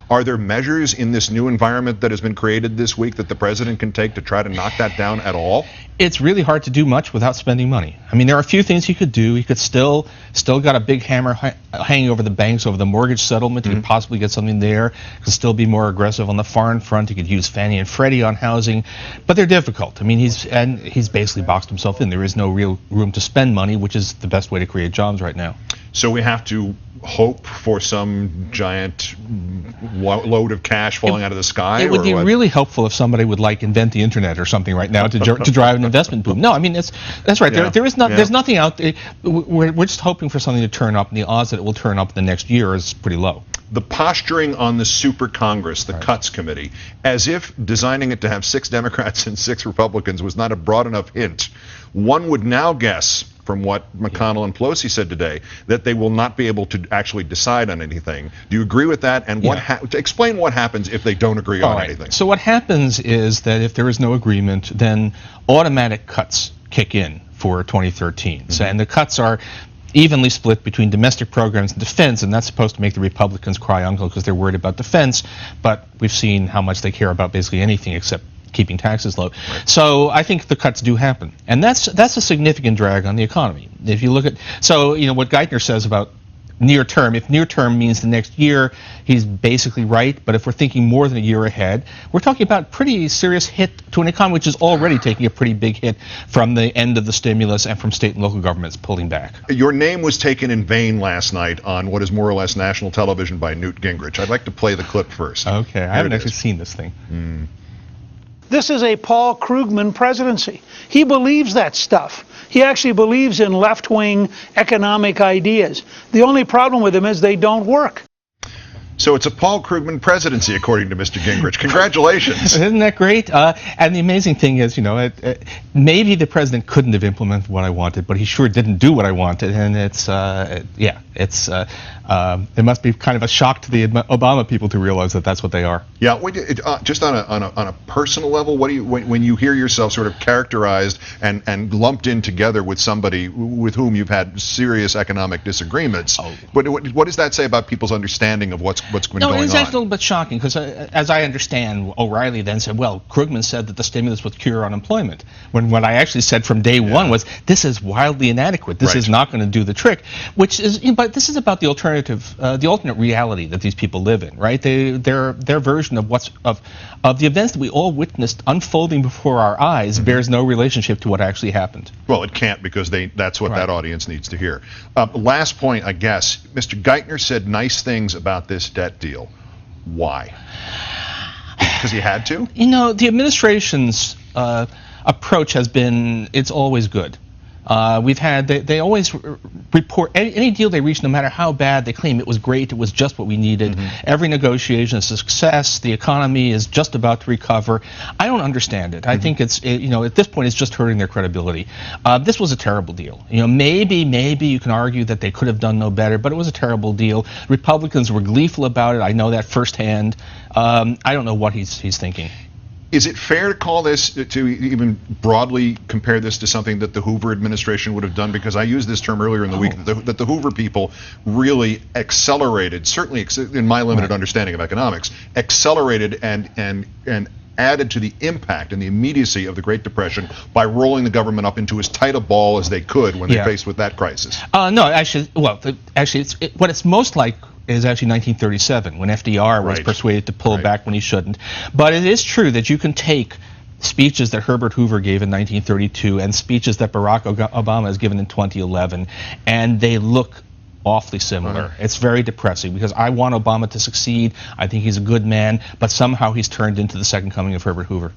Are there measures in this new environment that has been created this week that the president can take to try to knock that down at all? It's really hard to do much without spending money. I mean, there are a few things he could do. He could still got a big hammer hanging over the banks, over the mortgage settlement. He could possibly get something there. He could still be more aggressive on the foreign front. He could use Fannie and Freddie on housing, but they're difficult. I mean, he's basically boxed himself in. There is no real room to spend money, which is the best way to create jobs right now. So we have to hope for some giant load of cash falling out of the sky? It would be really helpful if somebody would invent the internet or something right now to drive an investment boom. No, I mean that's right. Yeah. There's nothing out there. We're just hoping for something to turn up, and the odds that it will turn up in the next year is pretty low. The posturing on the Super Congress, the Cuts Committee, as if designing it to have 6 Democrats and 6 Republicans was not a broad enough hint, one would now guess, from what McConnell and Pelosi said today, that they will not be able to actually decide on anything. Do you agree with that? And explain what happens if they don't agree on anything. So what happens is that if there is no agreement, then automatic cuts kick in for 2013. So, and the cuts are evenly split between domestic programs and defense, and that's supposed to make the Republicans cry uncle because they're worried about defense, but we've seen how much they care about basically anything except keeping taxes low. Right. So I think the cuts do happen, and that's a significant drag on the economy. If you look at, what Geithner says about near term, if near term means the next year, he's basically right, but if we're thinking more than a year ahead, we're talking about pretty serious hit to an economy which is already taking a pretty big hit from the end of the stimulus and from state and local governments pulling back. Your name was taken in vain last night on what is more or less national television by Newt Gingrich. I'd like to play the clip first. Okay, I haven't actually seen this thing. This is a Paul Krugman presidency. He believes that stuff. He actually believes in left-wing economic ideas. The only problem with them is they don't work. So it's a Paul Krugman presidency, according to Mr. Gingrich. Congratulations. Isn't that great? And the amazing thing is, maybe the president couldn't have implemented what I wanted, but he sure didn't do what I wanted. And it must be kind of a shock to the Obama people to realize that that's what they are. Yeah, just on a personal level, what do you when you hear yourself sort of characterized and lumped in together with somebody with whom you've had serious economic disagreements? What does that say about people's understanding of what's been going on? No, it's actually a little bit shocking because, as I understand, O'Reilly then said, well, Krugman said that the stimulus would cure unemployment. When what I actually said from day one was, this is wildly inadequate. This is not going to do the trick. But this is about the alternate reality that these people live in, right? Their version of of the events that we all witnessed unfolding before our eyes bears no relationship to what actually happened. Well, it can't because that's what that audience needs to hear. Last point, I guess. Mr. Geithner said nice things about this debt deal. Why? Because he had to? The administration's approach has been, it's always good. We've had, they always report, any deal they reach, no matter how bad, they claim it was great, it was just what we needed. Every negotiation is a success, the economy is just about to recover. I don't understand it. I think it's, at this point, it's just hurting their credibility. This was a terrible deal. Maybe you can argue that they could have done no better, but it was a terrible deal. Republicans were gleeful about it. I know that firsthand. I don't know what he's thinking. Is it fair to call this, to even broadly compare this to something that the Hoover administration would have done? Because I used this term earlier in the week, that the Hoover people really accelerated, certainly in my limited understanding of economics, accelerated and added to the impact and the immediacy of the Great Depression by rolling the government up into as tight a ball as they could when they faced with that crisis. No, actually, what it's most like is actually 1937, when FDR was persuaded to pull back when he shouldn't. But it is true that you can take speeches that Herbert Hoover gave in 1932 and speeches that Barack Obama has given in 2011, and they look awfully similar. It's very depressing because I want Obama to succeed. I think he's a good man, but somehow he's turned into the second coming of Herbert Hoover.